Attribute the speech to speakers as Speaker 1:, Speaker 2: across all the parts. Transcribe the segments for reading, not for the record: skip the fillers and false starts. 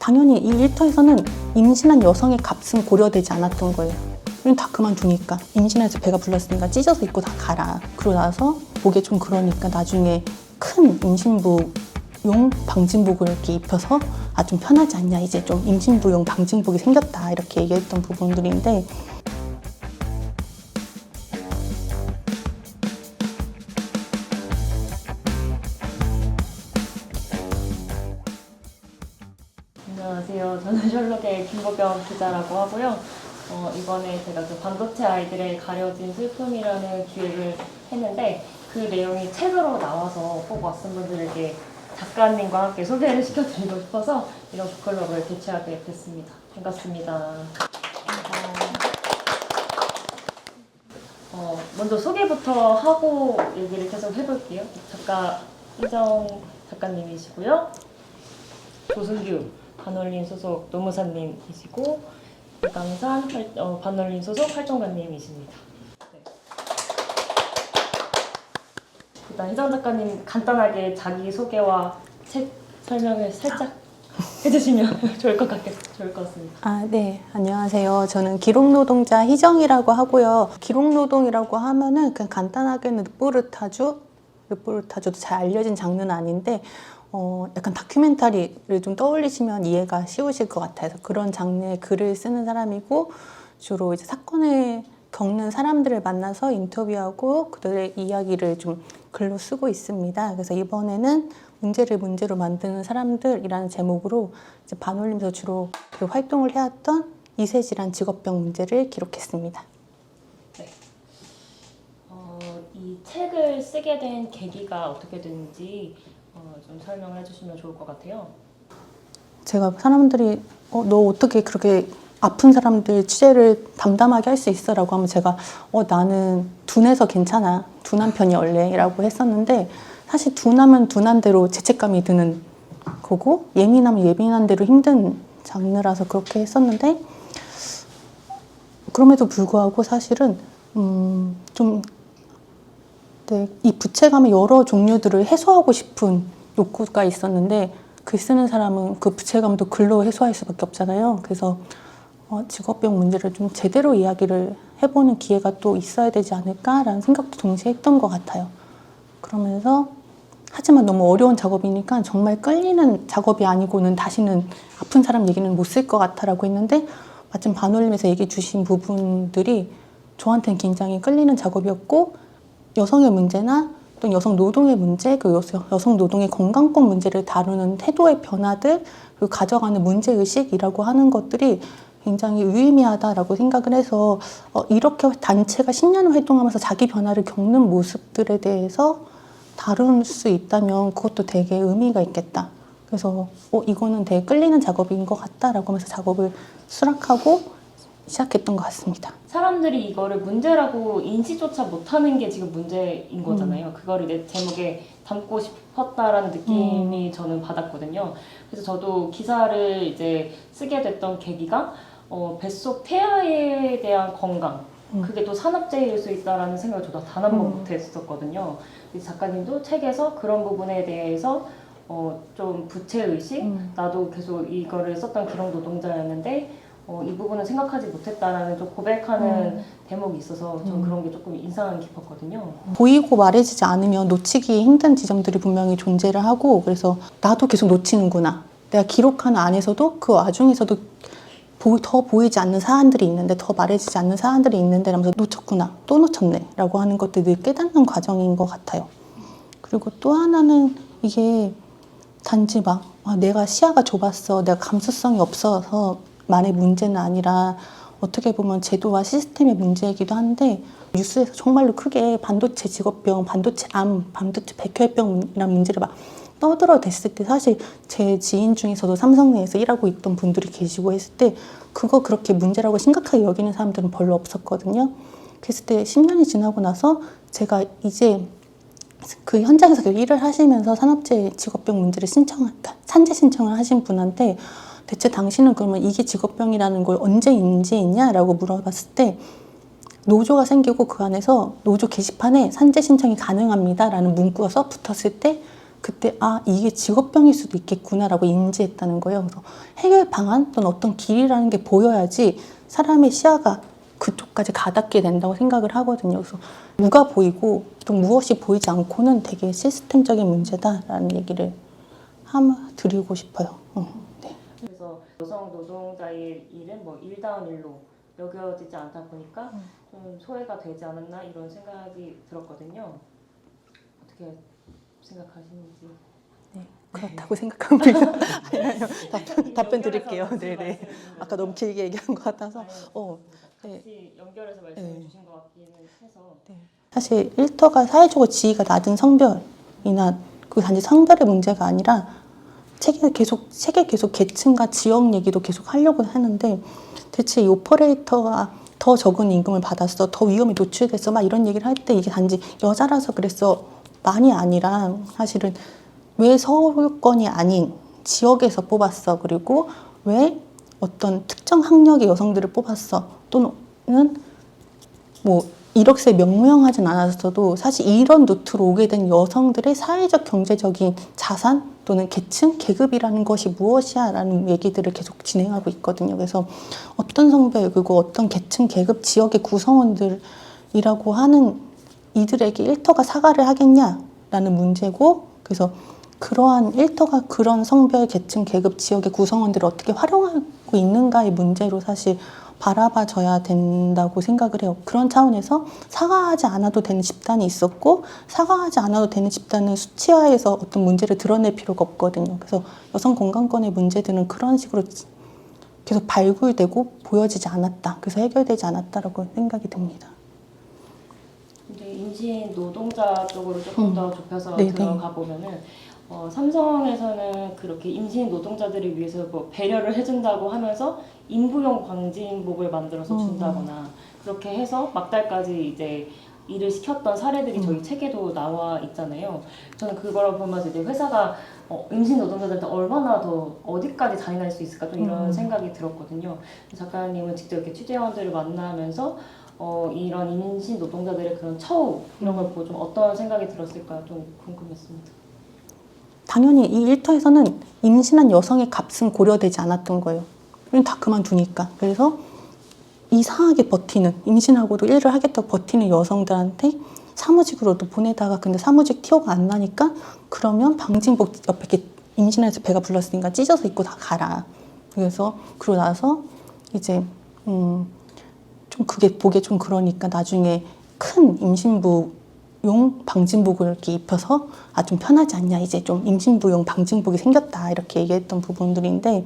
Speaker 1: 당연히 이 일터에서는 임신한 여성의 값은 고려되지 않았던 거예요. 우린 다 그만두니까. 임신해서 배가 불렀으니까 찢어서 입고 다 가라. 그러고 나서 목에 좀 그러니까 나중에 큰 임신부용 방진복을 이렇게 입혀서 좀 편하지 않냐, 이제 좀 임신부용 방진복이 생겼다, 이렇게 얘기했던 부분들인데,
Speaker 2: 안녕하세요. 저는 셜록의 김보경 기자라고 하고요. 이번에 제가 그 반도체 아이들의 가려진 슬픔이라는 기획을 했는데, 그 내용이 책으로 나와서 꼭 왔은 분들에게 작가님과 함께 소개를 시켜드리고 싶어서 이런 북클럽을 개최하게 됐습니다. 반갑습니다. 먼저 소개부터 하고 얘기를 계속 해볼게요. 작가 이정 작가님이시고요. 조승규 반올림 소속 노무사님이시고, 이강산 반올림 소속 활동가님이십니다. 네. 일단 희정 작가님 간단하게 자기 소개와 책 설명을 살짝 해주시면 좋을 것 같습니다.
Speaker 1: 네. 안녕하세요. 저는 기록노동자 희정이라고 하고요. 기록노동이라고 하면은 그냥 간단하게는 르포르타주도 잘 알려진 장르는 아닌데, 약간 다큐멘터리를 좀 떠올리시면 이해가 쉬우실 것 같아서 그런 장르의 글을 쓰는 사람이고, 주로 이제 사건을 겪는 사람들을 만나서 인터뷰하고 그들의 이야기를 좀 글로 쓰고 있습니다. 그래서 이번에는 문제를 문제로 만드는 사람들이라는 제목으로 이제 반올림에서 주로 그 활동을 해왔던 이세질환 직업병 문제를 기록했습니다.
Speaker 2: 네. 이 책을 쓰게 된 계기가 어떻게 됐는지 좀 설명을 해주시면 좋을 것 같아요.
Speaker 1: 제가 사람들이 너 어떻게 그렇게 아픈 사람들 취재를 담담하게 할 수 있어? 라고 하면 제가 나는 둔해서 괜찮아. 둔한 편이 원래 라고 했었는데, 사실 둔하면 둔한 대로 죄책감이 드는 거고, 예민하면 예민한 대로 힘든 장르라서 그렇게 했었는데, 그럼에도 불구하고 사실은 이 부채감의 여러 종류들을 해소하고 싶은 욕구가 있었는데, 글 쓰는 사람은 그 부채감도 글로 해소할 수밖에 없잖아요. 그래서 직업병 문제를 좀 제대로 이야기를 해보는 기회가 또 있어야 되지 않을까라는 생각도 동시에 했던 것 같아요. 그러면서 하지만 너무 어려운 작업이니까 정말 끌리는 작업이 아니고는 다시는 아픈 사람 얘기는 못 쓸 것 같아라고 했는데, 마침 반올림에서 얘기해 주신 부분들이 저한테는 굉장히 끌리는 작업이었고, 여성의 문제나 또 여성 노동의 문제, 그 여성 노동의 건강권 문제를 다루는 태도의 변화들, 그리고 가져가는 문제의식이라고 하는 것들이 굉장히 유의미하다라고 생각을 해서, 이렇게 단체가 10년을 활동하면서 자기 변화를 겪는 모습들에 대해서 다룰 수 있다면 그것도 되게 의미가 있겠다. 그래서 이거는 되게 끌리는 작업인 것 같다라고 하면서 작업을 수락하고 시작했던 것 같습니다.
Speaker 2: 사람들이 이거를 문제라고 인식조차 못하는 게 지금 문제인 거잖아요. 그거를 내 제목에 담고 싶었다라는 느낌이 저는 받았거든요. 그래서 저도 기사를 이제 쓰게 됐던 계기가 뱃속 태아에 대한 건강, 그게 또 산업재해일 수 있다라는 생각을 저도 단 한 번 못했었거든요. 작가님도 책에서 그런 부분에 대해서 좀 부채의식, 나도 계속 이거를 썼던 기록 노동자였는데 이 부분은 생각하지 못했다라는 좀 고백하는 대목이 있어서 전 그런 게 조금 인상 깊었거든요.
Speaker 1: 보이고 말해지지 않으면 놓치기 힘든 지점들이 분명히 존재를 하고, 그래서 나도 계속 놓치는구나. 내가 기록하는 안에서도 그 와중에서도 더 보이지 않는 사안들이 있는데, 더 말해지지 않는 사안들이 있는데 라면서 놓쳤구나, 또 놓쳤네 라고 하는 것들을 늘 깨닫는 과정인 것 같아요. 그리고 또 하나는 이게 단지 내가 시야가 좁았어, 내가 감수성이 없어서 만의 문제는 아니라 어떻게 보면 제도와 시스템의 문제이기도 한데, 뉴스에서 정말로 크게 반도체 직업병, 반도체 암, 반도체 백혈병이라는 문제를 떠들어댔을 때, 사실 제 지인 중에서도 삼성 내에서 일하고 있던 분들이 계시고 했을 때 그거 그렇게 문제라고 심각하게 여기는 사람들은 별로 없었거든요. 그랬을 때 10년이 지나고 나서 제가 이제 그 현장에서 일을 하시면서 산업재해 직업병 문제를 산재 신청을 하신 분한테 대체 당신은 그러면 이게 직업병이라는 걸 언제 인지했냐라고 물어봤을 때, 노조가 생기고 그 안에서 노조 게시판에 산재 신청이 가능합니다라는 문구가 써 붙었을 때 그때 이게 직업병일 수도 있겠구나라고 인지했다는 거예요. 그래서 해결 방안 또는 어떤 길이라는 게 보여야지 사람의 시야가 그쪽까지 가닿게 된다고 생각을 하거든요. 그래서 뭐가 보이고 또 무엇이 보이지 않고는 되게 시스템적인 문제다라는 얘기를 드리고 싶어요. 네.
Speaker 2: 그래서 여성 노동자의 일은 뭐 일다운 일로 여겨지지 않다 보니까 좀 소외가 되지 않았나 이런 생각이 들었거든요. 어떻게 생각하시는지.
Speaker 1: 네, 그렇다고 생각합니다. 아니요, 답변 드릴게요. 네네. 아까 너무 길게 얘기한 것 같아서.
Speaker 2: 같이 연결해서 말씀해 주신 것 같기는 해서.
Speaker 1: 네. 사실 일터가 사회적으로 지위가 낮은 성별이나 그 단지 성별의 문제가 아니라 책에 계속 계층과 지역 얘기도 계속 하려고 하는데 대체 이 오퍼레이터가 더 적은 임금을 받았어, 더 위험에 노출됐어, 막 이런 얘기를 할 때 이게 단지 여자라서 그랬어 많이 아니라 사실은 왜 서울권이 아닌 지역에서 뽑았어, 그리고 왜 어떤 특정 학력의 여성들을 뽑았어, 또는 뭐 이력서에 명명하진 않았어도 사실 이런 루트로 오게 된 여성들의 사회적 경제적인 자산 또는 계층, 계급이라는 것이 무엇이야 라는 얘기들을 계속 진행하고 있거든요. 그래서 어떤 성별 그리고 어떤 계층, 계급, 지역의 구성원들이라고 하는 이들에게 일터가 사과를 하겠냐라는 문제고, 그래서 그러한 일터가 그런 성별, 계층, 계급, 지역의 구성원들을 어떻게 활용하고 있는가의 문제로 사실 바라봐줘야 된다고 생각을 해요. 그런 차원에서 사과하지 않아도 되는 집단이 있었고 사과하지 않아도 되는 집단은 수치화해서 어떤 문제를 드러낼 필요가 없거든요. 그래서 여성 건강권의 문제들은 그런 식으로 계속 발굴되고 보여지지 않았다. 그래서 해결되지 않았다라고 생각이 듭니다.
Speaker 2: 이제 임신 노동자 쪽으로 조금 더 좁혀서
Speaker 1: 네네.
Speaker 2: 들어가 보면은 삼성에서는 그렇게 임신 노동자들을 위해서 뭐 배려를 해준다고 하면서 인부용 광진복을 만들어서 준다거나 그렇게 해서 막달까지 이제 일을 시켰던 사례들이 저희 책에도 나와 있잖아요. 저는 그걸 보면서 이제 회사가 임신 노동자들한테 얼마나 더 어디까지 잔인할 수 있을까 좀 이런 생각이 들었거든요. 작가님은 직접 이렇게 취재원들을 만나면서 이런 임신 노동자들의 그런 처우 이런 걸 보고 좀 어떤 생각이 들었을까 좀 궁금했습니다.
Speaker 1: 당연히 이 일터에서는 임신한 여성의 값은 고려되지 않았던 거예요. 다 그만두니까. 그래서 이상하게 버티는, 임신하고도 일을 하겠다고 버티는 여성들한테 사무직으로도 보내다가 근데 사무직 티오가 안 나니까 그러면 방진복 옆에 이렇게 임신해서 배가 불렀으니까 찢어서 입고 다 가라. 그래서 그러고 나서 이제 좀 그게 보기 좀 그러니까 나중에 큰 임신부용 방진복을 이렇게 입혀서 좀 편하지 않냐, 이제 좀 임신부용 방진복이 생겼다 이렇게 얘기했던 부분들인데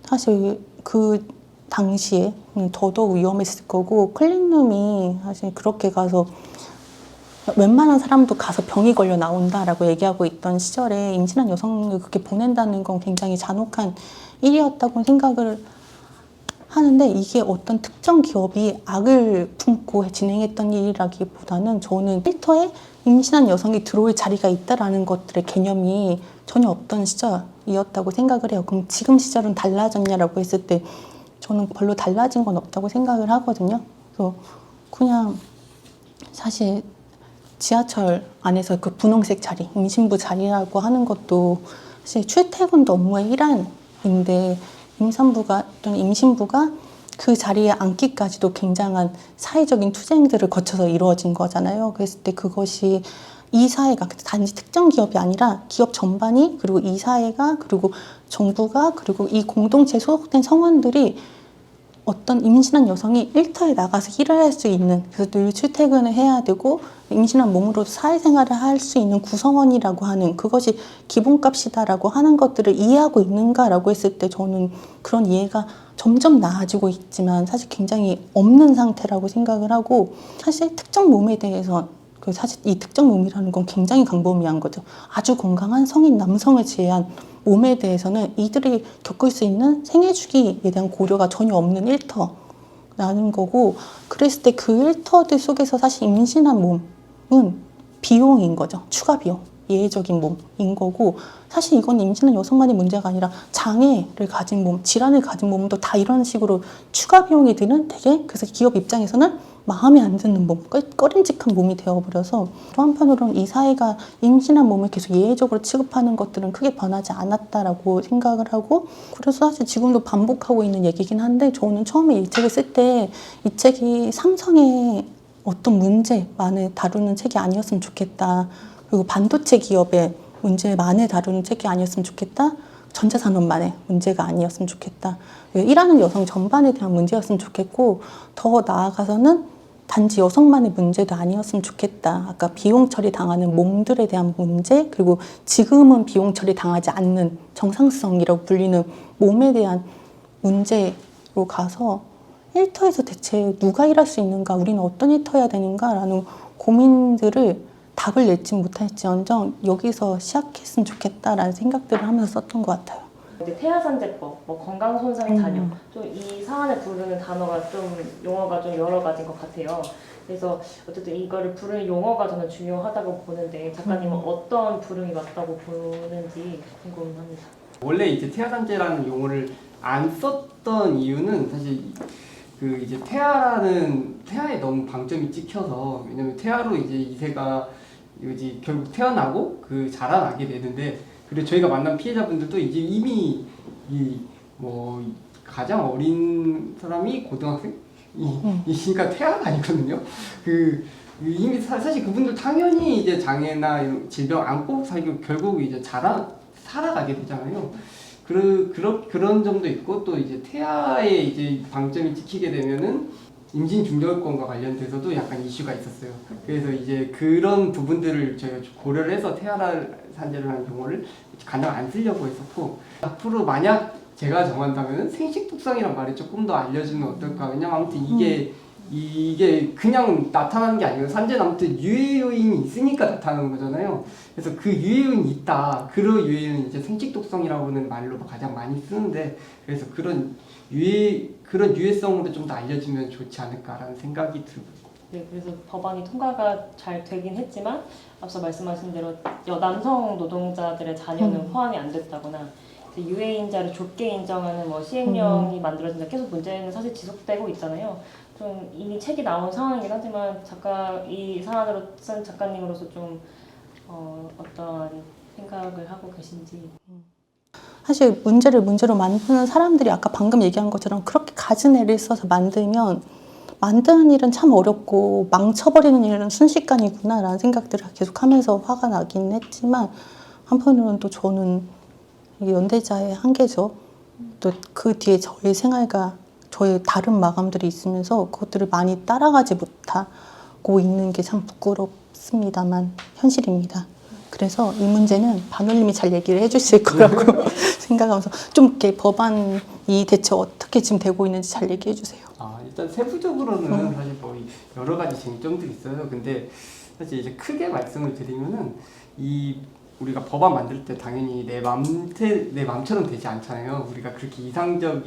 Speaker 1: 사실 그 당시에 더더욱 위험했을 거고 클린룸이 사실 그렇게 가서 웬만한 사람도 가서 병이 걸려 나온다라고 얘기하고 있던 시절에 임신한 여성을 그렇게 보낸다는 건 굉장히 잔혹한 일이었다고 생각을 하는데 이게 어떤 특정 기업이 악을 품고 진행했던 일이라기보다는 저는 필터에 임신한 여성이 들어올 자리가 있다라는 것들의 개념이 전혀 없던 시절이었다고 생각을 해요. 그럼 지금 시절은 달라졌냐라고 했을 때 저는 별로 달라진 건 없다고 생각을 하거든요. 그래서 그냥 사실 지하철 안에서 그 분홍색 자리, 임신부 자리라고 하는 것도 사실 출퇴근도 업무의 일환인데 임산부가 또는 임신부가 그 자리에 앉기까지도 굉장한 사회적인 투쟁들을 거쳐서 이루어진 거잖아요. 그랬을 때 그것이 이 사회가 단지 특정 기업이 아니라 기업 전반이, 그리고 이 사회가, 그리고 정부가, 그리고 이 공동체에 소속된 성원들이 어떤 임신한 여성이 일터에 나가서 일을 할 수 있는, 그래서 늘 출퇴근을 해야 되고 임신한 몸으로 사회생활을 할 수 있는 구성원이라고 하는 그것이 기본값이다라고 하는 것들을 이해하고 있는가라고 했을 때 저는 그런 이해가 점점 나아지고 있지만 사실 굉장히 없는 상태라고 생각을 하고, 사실 특정 몸에 대해서 사실 이 특정 몸이라는 건 굉장히 광범위한 거죠. 아주 건강한 성인 남성을 제외한 몸에 대해서는 이들이 겪을 수 있는 생애 주기에 대한 고려가 전혀 없는 일터라는 거고, 그랬을 때 그 일터들 속에서 사실 임신한 몸은 비용인 거죠. 추가 비용, 예외적인 몸인 거고, 사실 이건 임신한 여성만의 문제가 아니라 장애를 가진 몸, 질환을 가진 몸도 다 이런 식으로 추가 비용이 드는 되게, 그래서 기업 입장에서는 마음에 안 드는 몸, 꺼림직한 몸이 되어버려서 또 한편으로는 이 사회가 임신한 몸을 계속 예외적으로 취급하는 것들은 크게 변하지 않았다라고 생각을 하고 그래서 사실 지금도 반복하고 있는 얘기긴 한데 저는 처음에 이 책을 쓸 때 이 책이 삼성의 어떤 문제만을 다루는 책이 아니었으면 좋겠다. 그리고 반도체 기업의 문제만을 다루는 책이 아니었으면 좋겠다. 전자산업만의 문제가 아니었으면 좋겠다. 일하는 여성 전반에 대한 문제였으면 좋겠고 더 나아가서는 단지 여성만의 문제도 아니었으면 좋겠다. 아까 비용 처리 당하는 몸들에 대한 문제 그리고 지금은 비용 처리 당하지 않는 정상성이라고 불리는 몸에 대한 문제로 가서 일터에서 대체 누가 일할 수 있는가 우리는 어떤 일터여야 되는가라는 고민들을 답을 내지 못할지언정 여기서 시작했으면 좋겠다라는 생각들을 하면서 썼던 것 같아요.
Speaker 2: 이제 태아산재법, 뭐 건강손상 자녀, 좀 이 사안을 부르는 단어가 좀 용어가 좀 여러 가지인 것 같아요. 그래서 어쨌든 이거를 부르는 용어가 저는 중요하다고 보는데 작가님은 어떤 부름이 맞다고 보는지 궁금합니다.
Speaker 3: 원래 이제 태아산재라는 용어를 안 썼던 이유는 사실 그 이제 태아에 너무 방점이 찍혀서 왜냐면 태아로 이제 이세가 이제 결국 태어나고 그 자라나게 되는데 그리고 저희가 만난 피해자분들도 이제 이미 이 뭐 가장 어린 사람이 고등학생이니까 태아가 아니거든요. 그 이미 사실 그분들 당연히 이제 장애나 이런 질병 안고 살고 결국 이제 살아가게 되잖아요. 그런 점도 있고 또 이제 태아에 이제 방점이 찍히게 되면은 임신 중절권과 관련돼서도 약간 이슈가 있었어요. 그래서 이제 그런 부분들을 저희가 고려를 해서 태아산재라는 용어를 가장 안 쓰려고 했었고 앞으로 만약 제가 정한다면은 생식독성이란 말이 조금 더 알려주면 어떨까. 왜냐면 아무튼 이게 그냥 나타나는 게 아니고 산재는 아무튼 유해 요인이 있으니까 나타나는 거잖아요. 그래서 그 유해 요인이 있다. 그 유해는 이제 생식독성이라고는 말로 가장 많이 쓰는데 그래서 그런 유해성으로 좀 더 알려주면 좋지 않을까라는 생각이 들고.
Speaker 2: 네, 그래서 법안이 통과가 잘 되긴 했지만 앞서 말씀하신 대로 남성 노동자들의 자녀는 포함이 안 됐다거나 유해인자를 좁게 인정하는 뭐 시행령이 만들어진다 계속 문제는 사실 지속되고 있잖아요. 좀 이미 책이 나온 상황이긴 하지만 이 사안으로 쓴 작가님으로서 좀 어떤 생각을 하고 계신지.
Speaker 1: 사실 문제를 문제로 만드는 사람들이 아까 방금 얘기한 것처럼 그렇게 가진 애를 써서 만들면 만드는 일은 참 어렵고 망쳐버리는 일은 순식간이구나라는 생각들을 계속하면서 화가 나긴 했지만 한편으로는 또 저는 이게 연대자의 한계죠. 또 그 뒤에 저의 생활과 저의 다른 마감들이 있으면서 그것들을 많이 따라가지 못하고 있는 게 참 부끄럽습니다만 현실입니다. 그래서 이 문제는 반올림이 잘 얘기를 해주실 거라고 생각하면서 좀 이렇게 법안이 대체 어떻게 지금 되고 있는지 잘 얘기해 주세요.
Speaker 3: 일단 세부적으로는 사실 뭐 여러 가지 쟁점들이 있어요. 근데 사실 이제 크게 말씀을 드리면은 우리가 법안 만들 때 당연히 내 맘처럼 되지 않잖아요. 우리가 그렇게 이상적으로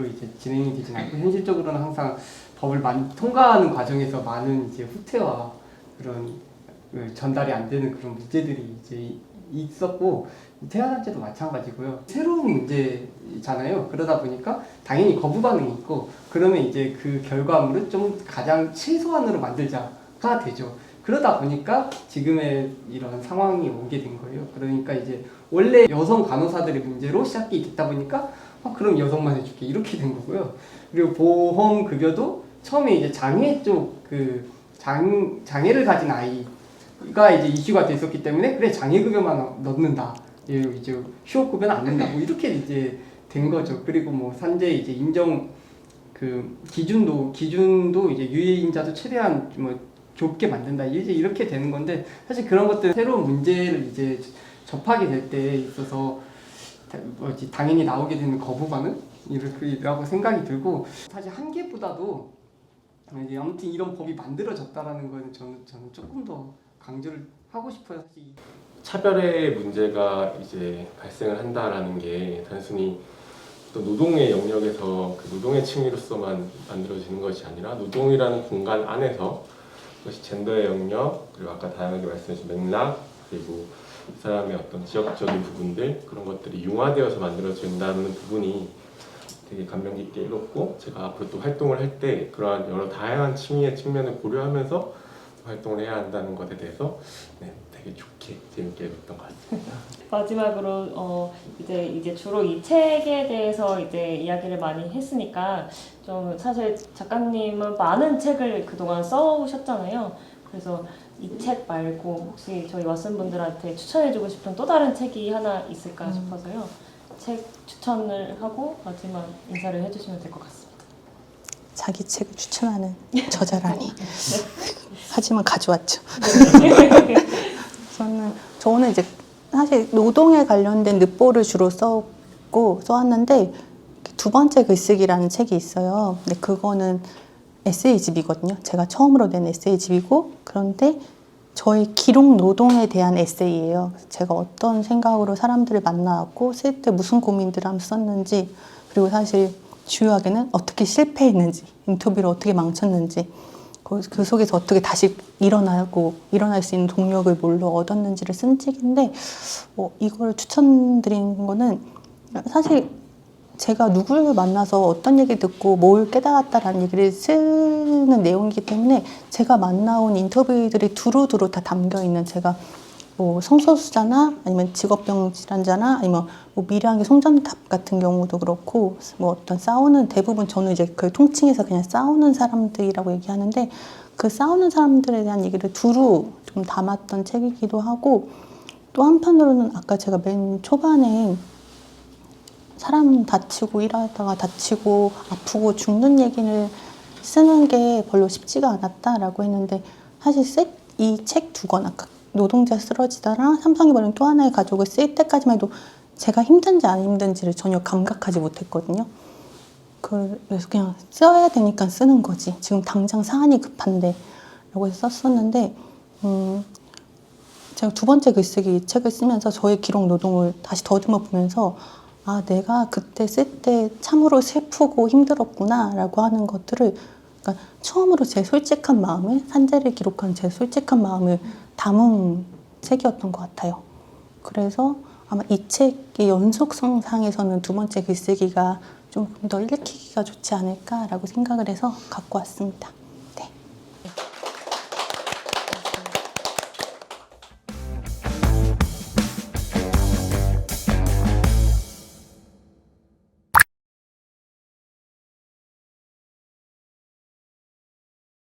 Speaker 3: 이제 진행이 되진 않고 현실적으로는 항상 법을 통과하는 과정에서 많은 이제 후퇴와 그런 전달이 안 되는 그런 문제들이 이제 있었고 태아산재도 마찬가지고요. 새로운 문제잖아요. 그러다 보니까 당연히 거부 반응이 있고 그러면 이제 그 결과물을 좀 가장 최소한으로 만들자가 되죠. 그러다 보니까 지금의 이런 상황이 오게 된 거예요. 그러니까 이제 원래 여성 간호사들의 문제로 시작이 됐다 보니까 그럼 여성만 해줄게 이렇게 된 거고요. 그리고 보험급여도 처음에 이제 장애 쪽 장애를 가진 아이가 이제 이슈가 됐었기 때문에 그래 장애급여만 넣는다. 이제 휴업급여는 안 낸다. 뭐 이렇게 이제 된 거죠. 그리고 뭐 산재 이제 인정 그 기준도 이제 유해인자도 최대한 뭐 좁게 만든다. 이제 이렇게 되는 건데 사실 그런 것들 새로운 문제를 이제 접하게 될 때 있어서 당연히 나오게 되는 거부 반응이라고 생각이 들고 사실 한계보다도 이제 아무튼 이런 법이 만들어졌다라는 거는 저는 조금 더 강조를 하고 싶어요. 사실
Speaker 4: 차별의 문제가 이제 발생을 한다라는 게 단순히 또 노동의 영역에서 그 노동의 층위로서만 만들어지는 것이 아니라 노동이라는 공간 안에서 그것이 젠더의 영역 그리고 아까 다양하게 말씀하신 맥락 그리고 이 사람의 어떤 지역적인 부분들 그런 것들이 융화되어서 만들어진다는 부분이 되게 감명 깊게 읽었고 제가 앞으로 또 활동을 할 때 그러한 여러 다양한 취미의 측면을 고려하면서 활동을 해야 한다는 것에 대해서 네, 되게 좋게 재밌게 읽었던 것 같습니다.
Speaker 2: 마지막으로 이제 주로 이 책에 대해서 이제 이야기를 많이 했으니까 좀 사실 작가님은 많은 책을 그동안 써오셨잖아요. 그래서 이 책 말고 혹시 저희 왓슨 분들한테 추천해주고 싶은 또 다른 책이 하나 있을까 싶어서요. 책 추천을 하고 마지막 인사를 해주시면 될 것 같습니다.
Speaker 1: 자기 책을 추천하는 저자라니. 하지만 가져왔죠. 저는 이제 사실 노동에 관련된 늑보를 주로 써왔는데 두 번째 글쓰기라는 책이 있어요. 근데 그거는 에세이집이거든요. 제가 처음으로 낸 에세이집이고 그런데 저의 기록 노동에 대한 에세이예요. 제가 어떤 생각으로 사람들을 만나고 쓸 때 무슨 고민들을 하면서 썼는지 그리고 사실 주요하게는 어떻게 실패했는지 인터뷰를 어떻게 망쳤는지 그 속에서 어떻게 다시 일어날 수 있는 동력을 뭘로 얻었는지를 쓴 책인데 이걸 추천드린 거는 사실 제가 누구를 만나서 어떤 얘기 듣고 뭘 깨달았다라는 얘기를 쓰는 내용이기 때문에 제가 만나온 인터뷰들이 두루두루 다 담겨있는 제가 뭐 성소수자나 아니면 직업병 질환자나 아니면 뭐 미량의 송전탑 같은 경우도 그렇고 뭐 어떤 싸우는 대부분 저는 이제 그 통칭해서 그냥 싸우는 사람들이라고 얘기하는데 그 싸우는 사람들에 대한 얘기를 두루 좀 담았던 책이기도 하고 또 한편으로는 아까 제가 맨 초반에 사람 다치고 일하다가 다치고 아프고 죽는 얘기를 쓰는 게 별로 쉽지가 않았다라고 했는데 사실 이 책 두 권 아까 노동자 쓰러지다랑 삼성이 버린 또 하나의 가족을 쓸 때까지만 해도 제가 힘든지 안 힘든지를 전혀 감각하지 못했거든요. 그래서 그냥 써야 되니까 쓰는 거지. 지금 당장 사안이 급한데 라고 해서 썼었는데 제가 두 번째 글쓰기 이 책을 쓰면서 저의 기록 노동을 다시 더듬어 보면서 내가 그때 쓸 때 참으로 슬프고 힘들었구나 라고 하는 것들을 그러니까 처음으로 제 솔직한 마음을 산재를 기록한 제 솔직한 마음을 담은 책이었던 것 같아요. 그래서 아마 이 책의 연속성상에서는 두 번째 글쓰기가 조금 더 읽히기가 좋지 않을까라고 생각을 해서 갖고 왔습니다.